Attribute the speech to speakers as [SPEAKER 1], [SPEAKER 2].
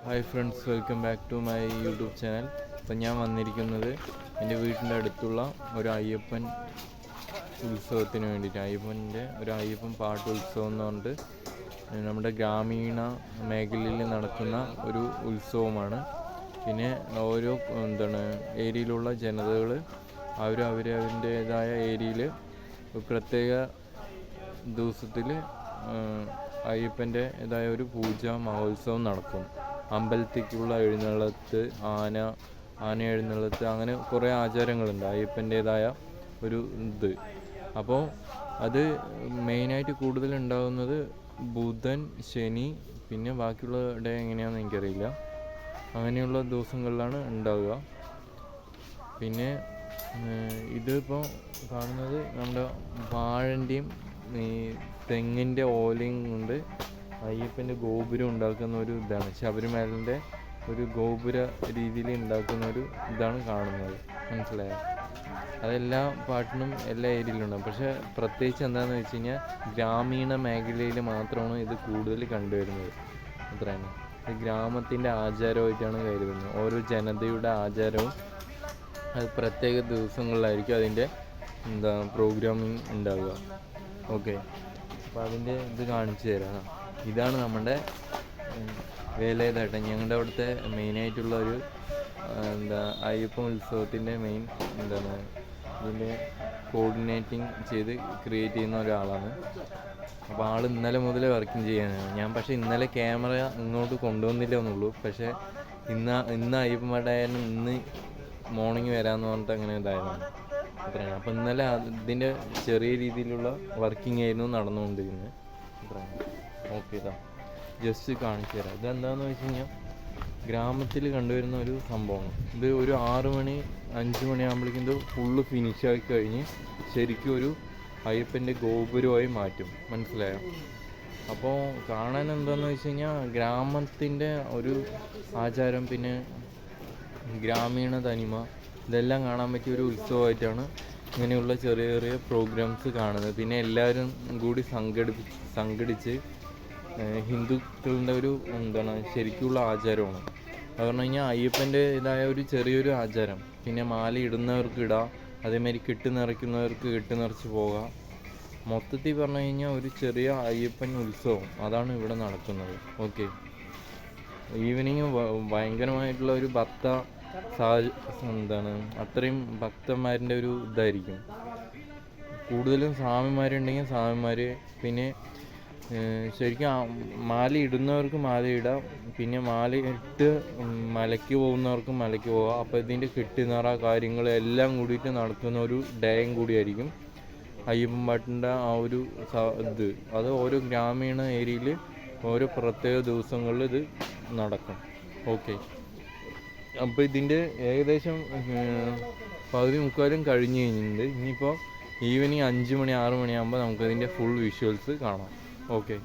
[SPEAKER 1] Hi friends, welcome back to my YouTube channel. അപ്പം ഞാൻ വന്നിരിക്കുന്നത് എൻ്റെ വീട്ടിൻ്റെ അടുത്തുള്ള ഒരു അയ്യപ്പൻ ഉത്സവത്തിന് വേണ്ടിയിട്ട്. അയ്യപ്പൻ പാട്ട് ഉത്സവം എന്ന് പറഞ്ഞിട്ട് നമ്മുടെ ഗ്രാമീണ മേഖലയിൽ നടക്കുന്ന ഒരു ഉത്സവമാണ്. പിന്നെ ഓരോ ഏരിയയിലുള്ള ജനതകൾ അവരവരുടേതായ ഏരിയയിൽ പ്രത്യേക ദിവസത്തിൽ അയ്യപ്പൻ്റെതായ ഒരു പൂജ മഹോത്സവം നടക്കും. അമ്പലത്തേക്കുള്ള എഴുന്നള്ളത്ത്, ആന എഴുന്നള്ളത്ത്, അങ്ങനെ കുറേ ആചാരങ്ങളുണ്ട് അയ്യപ്പൻ്റേതായ ഒരു ഇത്. അപ്പോൾ അത് മെയിനായിട്ട് കൂടുതലുണ്ടാകുന്നത് ബുധൻ, ശനി, പിന്നെ ബാക്കിയുള്ള ഡേ എങ്ങനെയാണെന്ന് എനിക്കറിയില്ല. അങ്ങനെയുള്ള ദിവസങ്ങളിലാണ് ഉണ്ടാവുക. പിന്നെ ഇതിപ്പോൾ കാണുന്നത് നമ്മുടെ വാഴൻ്റെയും ഈ തെങ്ങിൻ്റെ ഓലയും കൊണ്ട് അയ്യപ്പൻ്റെ ഗോപുരം ഉണ്ടാക്കുന്ന ഒരു ഇതാണ്. ശബരിമലൻ്റെ ഒരു ഗോപുര രീതിയിൽ ഉണ്ടാക്കുന്ന ഒരു ഇതാണ് കാണുന്നത്. മനസ്സിലായോ? അതെല്ലാ പാട്ടിനും എല്ലാ ഏരിയയിലുണ്ടാകും. പക്ഷേ പ്രത്യേകിച്ച് എന്താണെന്ന് വെച്ച് കഴിഞ്ഞാൽ ഗ്രാമീണ മേഖലയിൽ മാത്രമാണ് ഇത് കൂടുതൽ കണ്ടുവരുന്നത്. അത്രയാണ്. ഇത് ഗ്രാമത്തിൻ്റെ ആചാരമായിട്ടാണ് കരുതുന്നത്. ഓരോ ജനതയുടെ ആചാരവും അത് പ്രത്യേക ദിവസങ്ങളിലായിരിക്കും അതിൻ്റെ പ്രോഗ്രാമിങ് ഉണ്ടാവുക. ഓക്കെ, അപ്പോൾ അതിൻ്റെ ഇത് കാണിച്ചു തരാം. ഇതാണ് നമ്മുടെ വേലായുധേട്ടൻ. ഞങ്ങളുടെ അവിടുത്തെ മെയിനായിട്ടുള്ള ഒരു അയ്യപ്പൻ ഉത്സവത്തിൻ്റെ മെയിൻ ഇതിൻ്റെ കോർഡിനേറ്റിംഗ് ചെയ്ത് ക്രിയേറ്റ് ചെയ്യുന്ന ഒരാളാണ്. അപ്പോൾ ആൾ ഇന്നലെ മുതൽ വർക്കിംഗ് ചെയ്യാനാണ്. ഞാൻ പക്ഷേ ഇന്നലെ ക്യാമറ ഇങ്ങോട്ട് കൊണ്ടുവന്നില്ല എന്നുള്ളൂ. പക്ഷേ ഇന്ന് അയ്യപ്പൻ പാട്ടായാലും ഇന്ന് മോർണിംഗ് വരാമെന്ന് പറഞ്ഞിട്ട് അങ്ങനെ ഇതായതാണ്. അത്രയാണ്. അപ്പോൾ ഇന്നലെ ഇതിൻ്റെ ചെറിയ രീതിയിലുള്ള വർക്കിംഗ് ആയിരുന്നു നടന്നുകൊണ്ടിരുന്നത്. അത്രയാണ്. ഓക്കെ, ഇതാ ജസ്റ്റ് കാണിച്ചു തരാം. ഇതെന്താണെന്ന് വെച്ച് കഴിഞ്ഞാൽ ഗ്രാമത്തിൽ കണ്ടുവരുന്ന ഒരു സംഭവമാണ്. ഇത് ഒരു 6 മണി 5 മണിയാകുമ്പോഴേക്കും ഇത് ഫുള്ള് ഫിനിഷാക്കി കഴിഞ്ഞ് ശരിക്കും ഒരു അയ്യപ്പൻ്റെ ഗോപുരമായി മാറ്റും. മനസ്സിലായോ? അപ്പോൾ കാണാൻ എന്താണെന്ന് വെച്ച് കഴിഞ്ഞാൽ ഗ്രാമത്തിൻ്റെ ഒരു ആചാരം, പിന്നെ ഗ്രാമീണ തനിമ, ഇതെല്ലാം കാണാൻ പറ്റിയ ഒരു ഉത്സവമായിട്ടാണ് ഇങ്ങനെയുള്ള ചെറിയ ചെറിയ പ്രോഗ്രാംസ് കാണുന്നത്. പിന്നെ എല്ലാവരും കൂടി സംഘടിച്ച് ഹിന്ദുക്കളുടെ ഒരു ശരിക്കുള്ള ആചാരമാണ്. അത് പറഞ്ഞു കഴിഞ്ഞാൽ അയ്യപ്പൻ്റെ ഇതായ ഒരു ചെറിയൊരു ആചാരം. പിന്നെ മാല ഇടുന്നവർക്ക് ഇടാം, അതേമാതിരി കെട്ട് നിറയ്ക്കുന്നവർക്ക് കെട്ട് നിറച്ച് പോകാം. മൊത്തത്തിൽ പറഞ്ഞു കഴിഞ്ഞാൽ ഒരു ചെറിയ അയ്യപ്പൻ ഉത്സവം അതാണ് ഇവിടെ നടക്കുന്നത്. ഓക്കെ, ഈവനിങ് ഭയങ്കരമായിട്ടുള്ള ഒരു അത്രയും ഭക്തന്മാരുടെ ഒരു ഇതായിരിക്കും. കൂടുതലും സ്വാമിമാരുണ്ടെങ്കിൽ സ്വാമിമാർ, പിന്നെ ശരിക്കും മാല ഇടുന്നവർക്ക് മാല ഇടാം, പിന്നെ മാല ഇട്ട് മലയ്ക്ക് പോകുന്നവർക്ക് മലയ്ക്ക് പോകാം. അപ്പോൾ ഇതിൻ്റെ കെട്ടുനിറ കാര്യങ്ങൾ എല്ലാം കൂടിയിട്ട് നടക്കുന്ന ഒരു ഡേയും കൂടിയായിരിക്കും അയ്യപ്പൻ പാട്ടിൻ്റെ ആ ഒരു ഇത്. അത് ഓരോ ഗ്രാമീണ ഏരിയയിൽ ഓരോ പ്രത്യേക ദിവസങ്ങളിൽ ഇത് നടക്കും. ഓക്കെ, അപ്പോൾ ഇതിൻ്റെ ഏകദേശം 30-40 കഴിഞ്ഞ് കഴിഞ്ഞിട്ടുണ്ട്. ഇനിയിപ്പോൾ ഈവനിങ് 5 മണി 6 മണിയാകുമ്പോൾ നമുക്കതിൻ്റെ ഫുൾ വിഷ്വൽസ് കാണാം. ഓക്കെ.